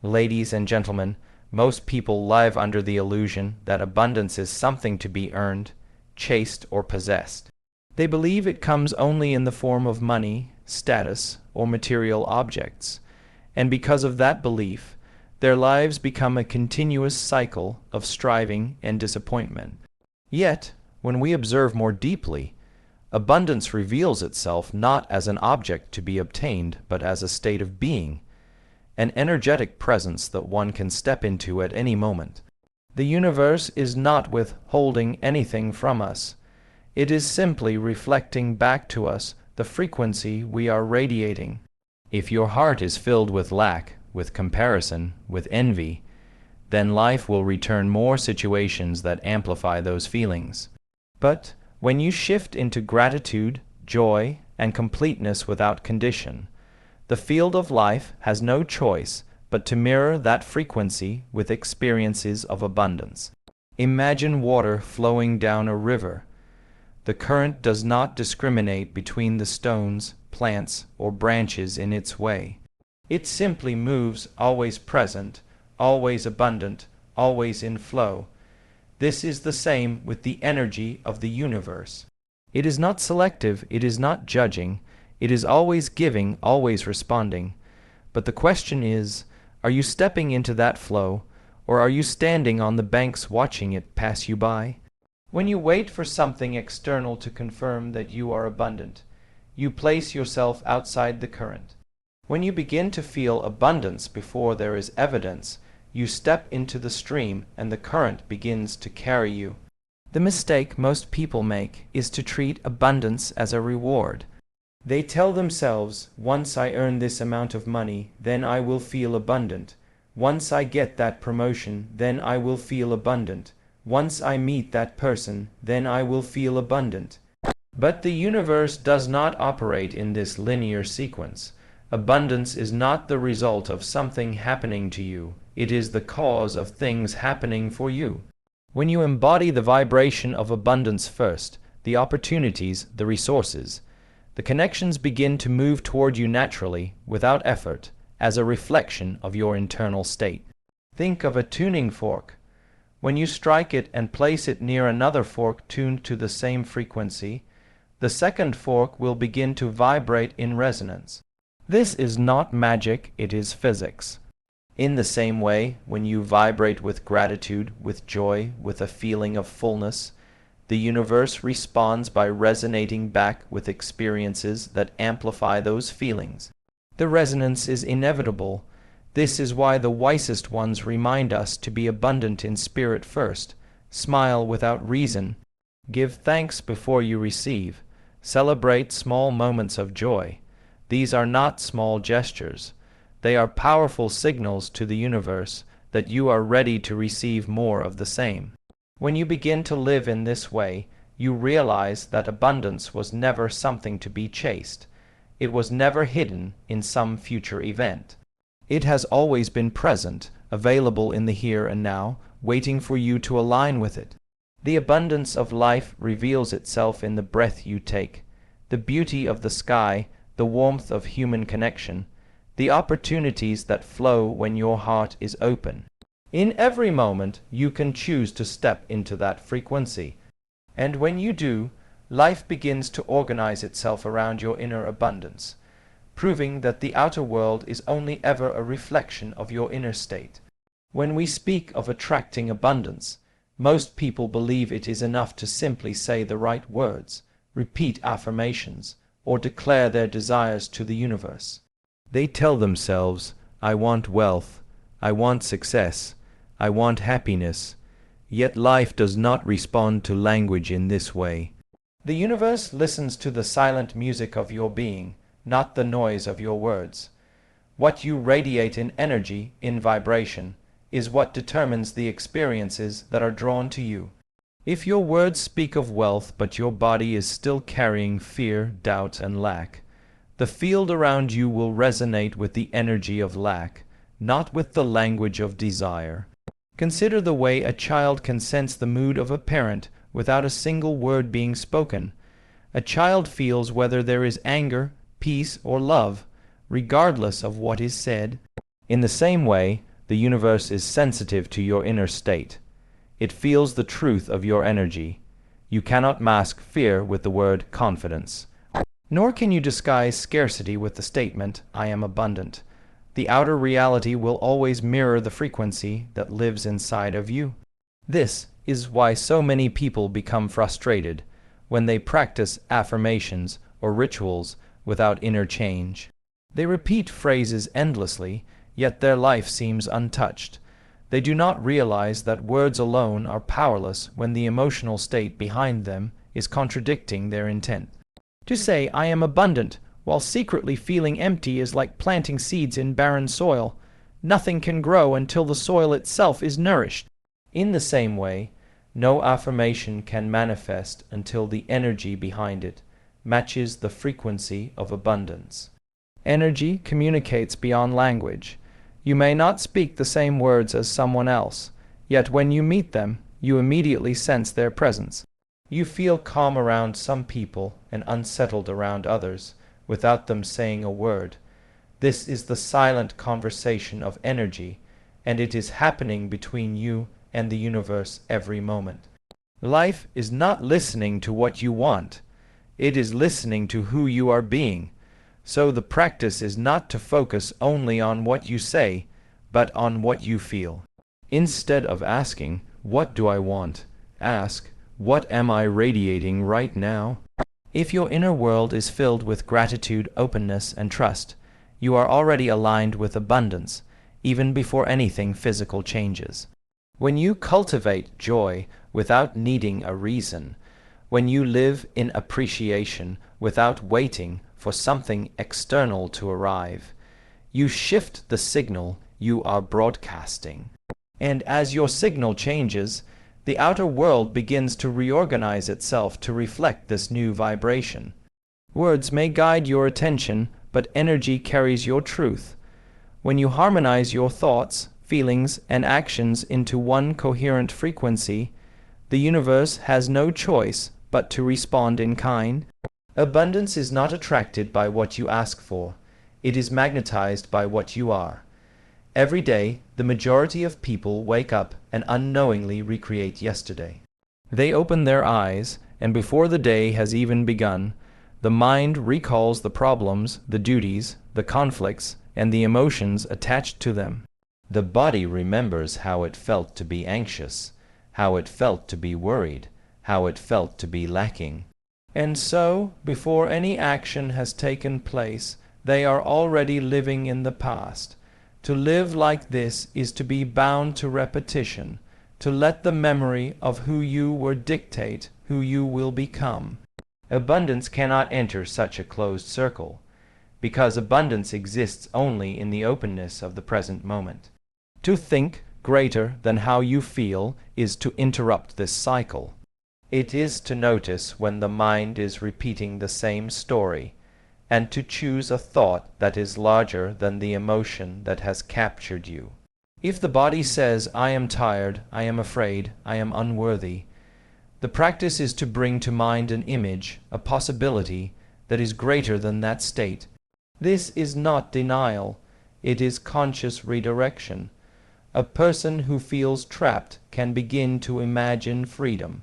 Ladies and gentlemen, most people live under the illusion that abundance is something to be earned, chased, or possessed. They believe it comes only in the form of money, status, or material objects, and because of that belief, their lives become a continuous cycle of striving and disappointment. Yet, when we observe more deeply, abundance reveals itself not as an object to be obtained, but as a state of being, an energetic presence that one can step into at any moment. The universe is not withholding anything from us. It is simply reflecting back to us the frequency we are radiating. If your heart is filled with lack, with comparison, with envy, then life will return more situations that amplify those feelings. But when you shift into gratitude, joy, and completeness without condition, the field of life has no choice but to mirror that frequency with experiences of abundance. Imagine water flowing down a river. The current does not discriminate between the stones, plants, or branches in its way. It simply moves, always present, always abundant, always in flow. This is the same with the energy of the universe. It is not selective, it is not judging, it is always giving, always responding. But the question is, are you stepping into that flow, or are you standing on the banks watching it pass you by? When you wait for something external to confirm that you are abundant, you place yourself outside the current. When you begin to feel abundance before there is evidence, you step into the stream and the current begins to carry you. The mistake most people make is to treat abundance as a reward. They tell themselves, once I earn this amount of money, then I will feel abundant. Once I get that promotion, then I will feel abundant. Once I meet that person, then I will feel abundant. But the universe does not operate in this linear sequence. Abundance is not the result of something happening to you. It is the cause of things happening for you. When you embody the vibration of abundance first, the opportunities, the resources, the connections begin to move toward you naturally, without effort, as a reflection of your internal state. Think of a tuning fork. When you strike it and place it near another fork tuned to the same frequency, the second fork will begin to vibrate in resonance. This is not magic, it is physics. In the same way, when you vibrate with gratitude, with joy, with a feeling of fullness, the universe responds by resonating back with experiences that amplify those feelings. The resonance is inevitable. This is why the wisest ones remind us to be abundant in spirit first, smile without reason, give thanks before you receive, celebrate small moments of joy. These are not small gestures. They are powerful signals to the universe that you are ready to receive more of the same. When you begin to live in this way, you realize that abundance was never something to be chased. It was never hidden in some future event. It has always been present, available in the here and now, waiting for you to align with it. The abundance of life reveals itself in the breath you take, the beauty of the sky, the warmth of human connection, the opportunities that flow when your heart is open. In every moment, you can choose to step into that frequency. And when you do, life begins to organize itself around your inner abundance, proving that the outer world is only ever a reflection of your inner state. When we speak of attracting abundance, most people believe it is enough to simply say the right words, repeat affirmations, or declare their desires to the universe. They tell themselves, I want wealth, I want success, I want happiness, yet life does not respond to language in this way. The universe listens to the silent music of your being, not the noise of your words. What you radiate in energy, in vibration, is what determines the experiences that are drawn to you. If your words speak of wealth but your body is still carrying fear, doubt, and lack, the field around you will resonate with the energy of lack, not with the language of desire. Consider the way a child can sense the mood of a parent without a single word being spoken. A child feels whether there is anger, peace, or love, regardless of what is said. In the same way, The universe is sensitive to your inner state. It feels the truth of your energy. You cannot mask fear with the word confidence. Nor can you disguise scarcity with the statement, I am abundant. The outer reality will always mirror the frequency that lives inside of you. This is why so many people become frustrated when they practice affirmations or rituals without inner change. They repeat phrases endlessly, yet their life seems untouched. They do not realize that words alone are powerless when the emotional state behind them is contradicting their intent. To say, I am abundant, while secretly feeling empty is like planting seeds in barren soil. Nothing can grow until the soil itself is nourished. In the same way, no affirmation can manifest until the energy behind it matches the frequency of abundance. Energy communicates beyond language. You may not speak the same words as someone else, yet when you meet them, you immediately sense their presence. You feel calm around some people and unsettled around others, without them saying a word. This is the silent conversation of energy, and it is happening between you and the universe every moment. Life is not listening to what you want. It is listening to who you are being. So the practice is not to focus only on what you say, but on what you feel. Instead of asking, what do I want? Ask, what am I radiating right now? If your inner world is filled with gratitude, openness, and trust, you are already aligned with abundance, even before anything physical changes. When you cultivate joy without needing a reason, when you live in appreciation without waiting for something external to arrive, you shift the signal you are broadcasting. And as your signal changes, the outer world begins to reorganize itself to reflect this new vibration. Words may guide your attention, but energy carries your truth. When you harmonize your thoughts, feelings, and actions into one coherent frequency, the universe has no choice but to respond in kind. Abundance is not attracted by what you ask for. It is magnetized by what you are. Every day, the majority of people wake up and unknowingly recreate yesterday. They open their eyes, and before the day has even begun, the mind recalls the problems, the duties, the conflicts, and the emotions attached to them. The body remembers how it felt to be anxious, how it felt to be worried, how it felt to be lacking. And so, before any action has taken place, they are already living in the past. To live like this is to be bound to repetition, to let the memory of who you were dictate who you will become. Abundance cannot enter such a closed circle, because abundance exists only in the openness of the present moment. To think greater than how you feel is to interrupt this cycle. It is to notice when the mind is repeating the same story, and to choose a thought that is larger than the emotion that has captured you. If the body says, I am tired, I am afraid, I am unworthy, the practice is to bring to mind an image, a possibility, that is greater than that state. This is not denial, it is conscious redirection. A person who feels trapped can begin to imagine freedom.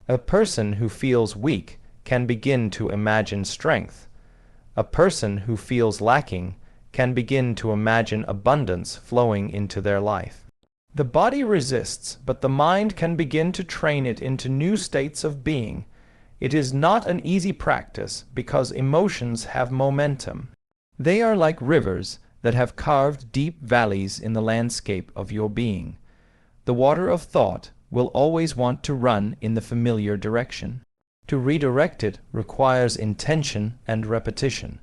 A person who feels weak can begin to imagine strength. A person who feels lacking can begin to imagine abundance flowing into their life. The body resists, but the mind can begin to train it into new states of being. It is not an easy practice because emotions have momentum. They are like rivers that have carved deep valleys in the landscape of your being. The water of thought will always want to run in the familiar direction. To redirect it requires intention and repetition.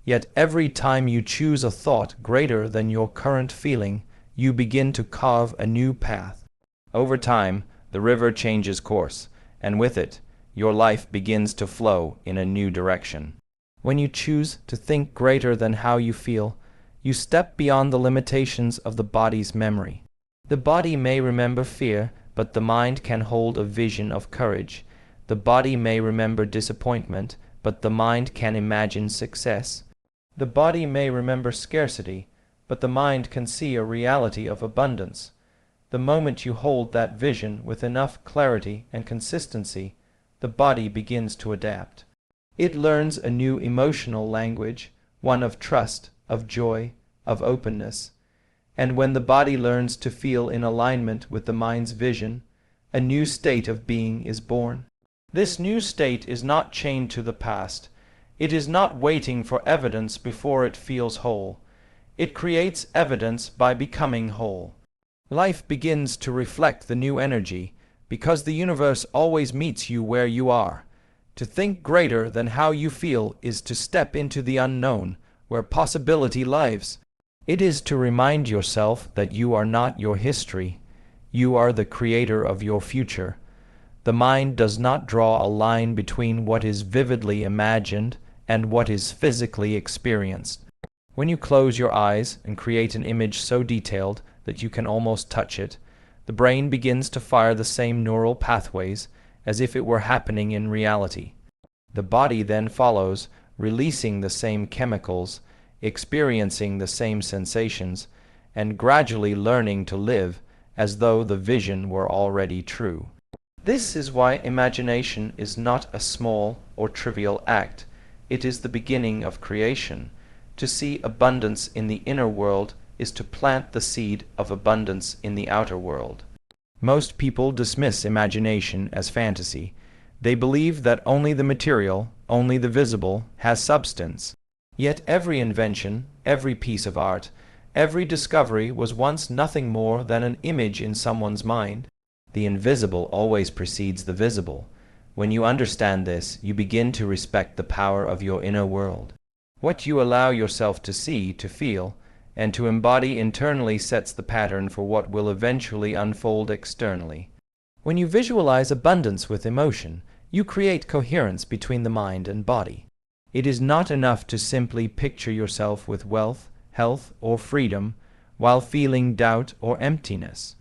Yet every time you choose a thought greater than your current feeling, you begin to carve a new path. Over time, the river changes course, and with it, your life begins to flow in a new direction. When you choose to think greater than how you feel, you step beyond the limitations of the body's memory. The body may remember fear, but the mind can hold a vision of courage. The body may remember disappointment, but the mind can imagine success. The body may remember scarcity, but the mind can see a reality of abundance. The moment you hold that vision with enough clarity and consistency, the body begins to adapt. It learns a new emotional language, one of trust, of joy, of openness. And when the body learns to feel in alignment with the mind's vision, a new state of being is born. This new state is not chained to the past. It is not waiting for evidence before it feels whole. It creates evidence by becoming whole. Life begins to reflect the new energy, because the universe always meets you where you are. To think greater than how you feel is to step into the unknown, where possibility lives. It is to remind yourself that you are not your history. You are the creator of your future. The mind does not draw a line between what is vividly imagined and what is physically experienced. When you close your eyes and create an image so detailed that you can almost touch it, the brain begins to fire the same neural pathways as if it were happening in reality. The body then follows, releasing the same chemicals, experiencing the same sensations, and gradually learning to live as though the vision were already true. This is why imagination is not a small or trivial act. It is the beginning of creation. To see abundance in the inner world is to plant the seed of abundance in the outer world. Most people dismiss imagination as fantasy. They believe that only the material, only the visible, has substance. Yet every invention, every piece of art, every discovery was once nothing more than an image in someone's mind. The invisible always precedes the visible. When you understand this, you begin to respect the power of your inner world. What you allow yourself to see, to feel, and to embody internally sets the pattern for what will eventually unfold externally. When you visualize abundance with emotion, you create coherence between the mind and body. It is not enough to simply picture yourself with wealth, health, or freedom while feeling doubt or emptiness.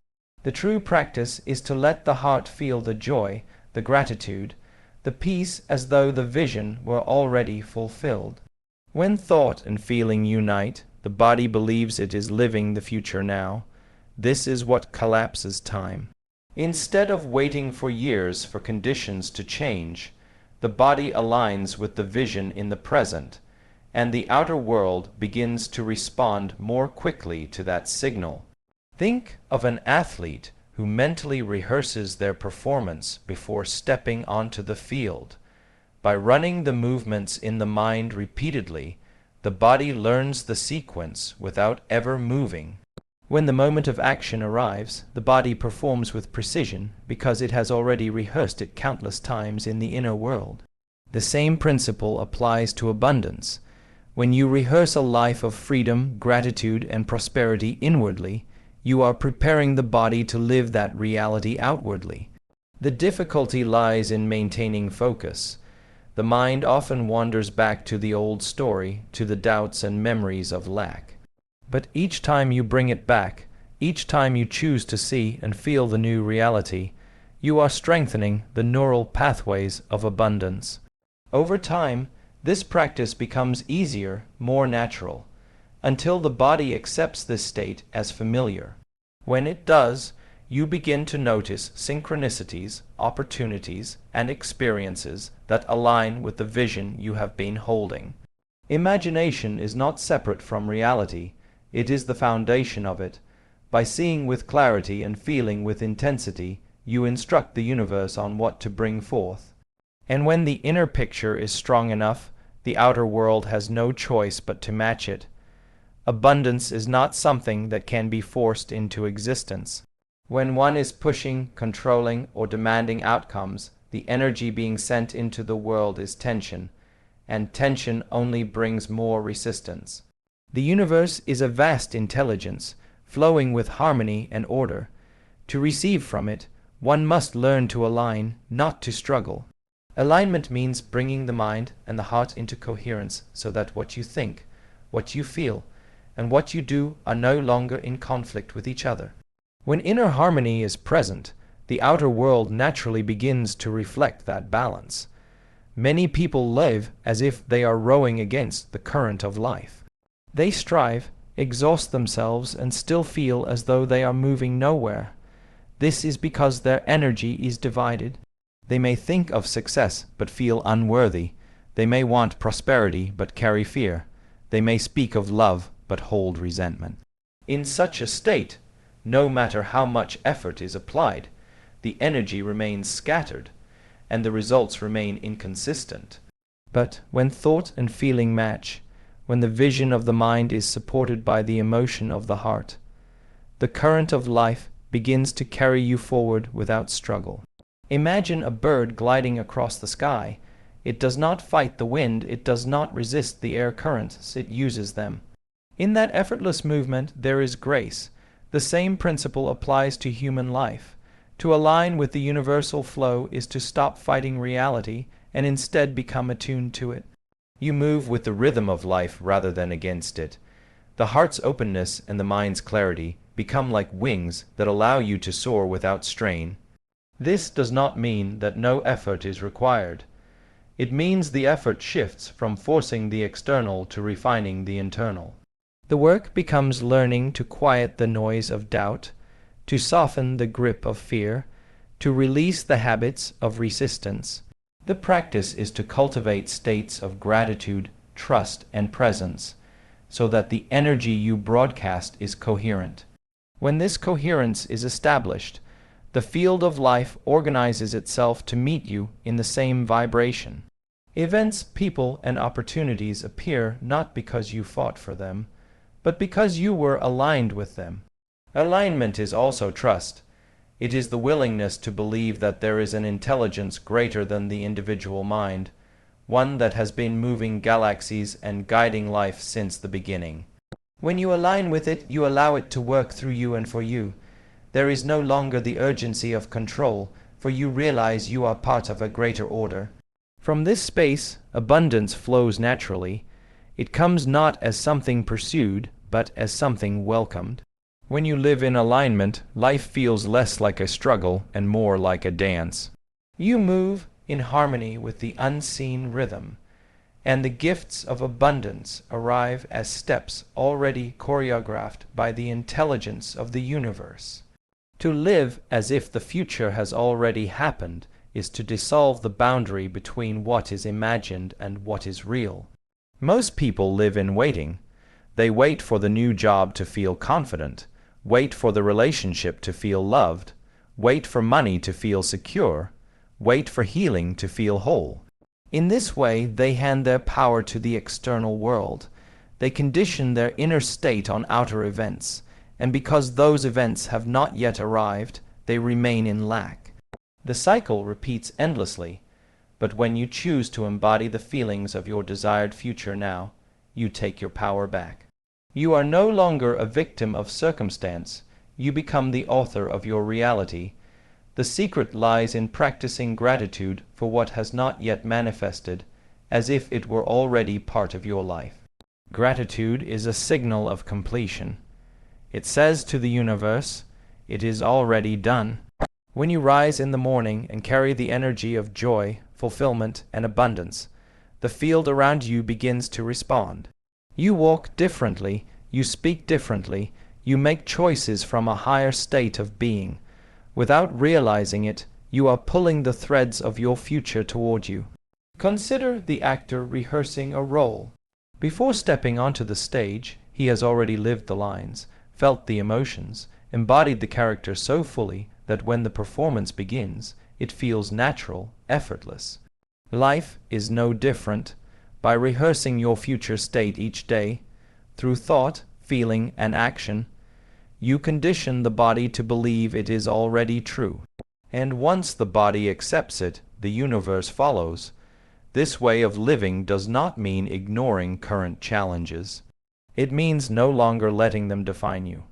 The true practice is to let the heart feel the joy, the gratitude, the peace as though the vision were already fulfilled. When thought and feeling unite, the body believes it is living the future now. This is what collapses time. Instead of waiting for years for conditions to change, the body aligns with the vision in the present, and the outer world begins to respond more quickly to that signal. Think of an athlete who mentally rehearses their performance before stepping onto the field. By running the movements in the mind repeatedly, the body learns the sequence without ever moving. When the moment of action arrives, the body performs with precision because it has already rehearsed it countless times in the inner world. The same principle applies to abundance. When you rehearse a life of freedom, gratitude, and prosperity inwardly, you are preparing the body to live that reality outwardly. The difficulty lies in maintaining focus. The mind often wanders back to the old story, to the doubts and memories of lack. But each time you bring it back, each time you choose to see and feel the new reality, you are strengthening the neural pathways of abundance. Over time, this practice becomes easier, more natural, until the body accepts this state as familiar. When it does, you begin to notice synchronicities, opportunities, and experiences that align with the vision you have been holding. Imagination is not separate from reality. It is the foundation of it. By seeing with clarity and feeling with intensity, you instruct the universe on what to bring forth. And when the inner picture is strong enough, the outer world has no choice but to match it. Abundance is not something that can be forced into existence. When one is pushing, controlling, or demanding outcomes, the energy being sent into the world is tension, and tension only brings more resistance. The universe is a vast intelligence, flowing with harmony and order. To receive from it, one must learn to align, not to struggle. Alignment means bringing the mind and the heart into coherence so that what you think, what you feel, and what you do are no longer in conflict with each other. When inner harmony is present, the outer world naturally begins to reflect that balance. Many people live as if they are rowing against the current of life. They strive, exhaust themselves, and still feel as though they are moving nowhere. This is because their energy is divided. They may think of success but feel unworthy. They may want prosperity but carry fear. They may speak of love but hold resentment. In such a state, no matter how much effort is applied, the energy remains scattered, and the results remain inconsistent. But when thought and feeling match, when the vision of the mind is supported by the emotion of the heart, the current of life begins to carry you forward without struggle. Imagine a bird gliding across the sky. It does not fight the wind, it does not resist the air currents, it uses them. In that effortless movement there is grace. The same principle applies to human life. To align with the universal flow is to stop fighting reality and instead become attuned to it. You move with the rhythm of life rather than against it. The heart's openness and the mind's clarity become like wings that allow you to soar without strain. This does not mean that no effort is required. It means the effort shifts from forcing the external to refining the internal. The work becomes learning to quiet the noise of doubt, to soften the grip of fear, to release the habits of resistance. The practice is to cultivate states of gratitude, trust, and presence, so that the energy you broadcast is coherent. When this coherence is established, the field of life organizes itself to meet you in the same vibration. Events, people, and opportunities appear not because you fought for them, but because you were aligned with them. Alignment is also trust. It is the willingness to believe that there is an intelligence greater than the individual mind, one that has been moving galaxies and guiding life since the beginning. When you align with it, you allow it to work through you and for you. There is no longer the urgency of control, for you realize you are part of a greater order. From this space, abundance flows naturally. It comes not as something pursued, but as something welcomed. When you live in alignment, life feels less like a struggle and more like a dance. You move in harmony with the unseen rhythm, and the gifts of abundance arrive as steps already choreographed by the intelligence of the universe. To live as if the future has already happened is to dissolve the boundary between what is imagined and what is real. Most people live in waiting. They wait for the new job to feel confident, wait for the relationship to feel loved, wait for money to feel secure, wait for healing to feel whole. In this way, they hand their power to the external world. They condition their inner state on outer events, and because those events have not yet arrived, they remain in lack. The cycle repeats endlessly, but when you choose to embody the feelings of your desired future now, you take your power back. You are no longer a victim of circumstance. You become the author of your reality. The secret lies in practicing gratitude for what has not yet manifested, as if it were already part of your life. Gratitude is a signal of completion. It says to the universe, "It is already done." When you rise in the morning and carry the energy of joy, fulfillment, and abundance, the field around you begins to respond. You walk differently, you speak differently, you make choices from a higher state of being. Without realizing it, you are pulling the threads of your future toward you. Consider the actor rehearsing a role. Before stepping onto the stage, he has already lived the lines, felt the emotions, embodied the character so fully that when the performance begins, it feels natural, effortless. Life is no different. By rehearsing your future state each day, through thought, feeling, and action, you condition the body to believe it is already true. And once the body accepts it, the universe follows. This way of living does not mean ignoring current challenges. It means no longer letting them define you.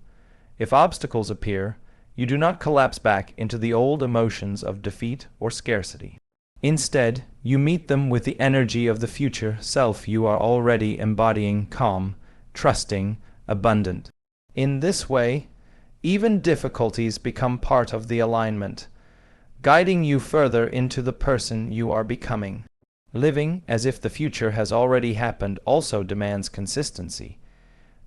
If obstacles appear, you do not collapse back into the old emotions of defeat or scarcity. Instead, you meet them with the energy of the future self you are already embodying, calm, trusting, abundant. In this way, even difficulties become part of the alignment, guiding you further into the person you are becoming. Living as if the future has already happened also demands consistency.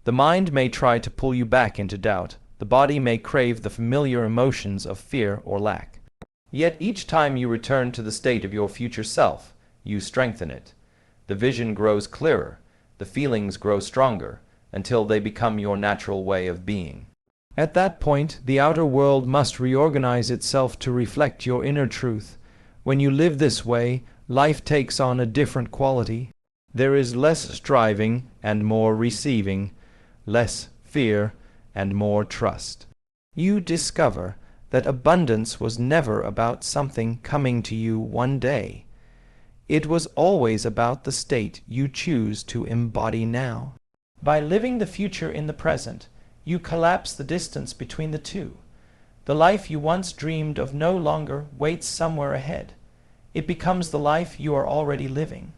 The mind may try to pull you back into doubt. The body may crave the familiar emotions of fear or lack. Yet each time you return to the state of your future self, you strengthen it. The vision grows clearer, the feelings grow stronger, until they become your natural way of being. At that point, the outer world must reorganize itself to reflect your inner truth. When you live this way, life takes on a different quality. There is less striving and more receiving, less fear and more trust. You discover that abundance was never about something coming to you one day. It was always about the state you choose to embody now. By living the future in the present, you collapse the distance between the two. The life you once dreamed of no longer waits somewhere ahead. It becomes the life you are already living.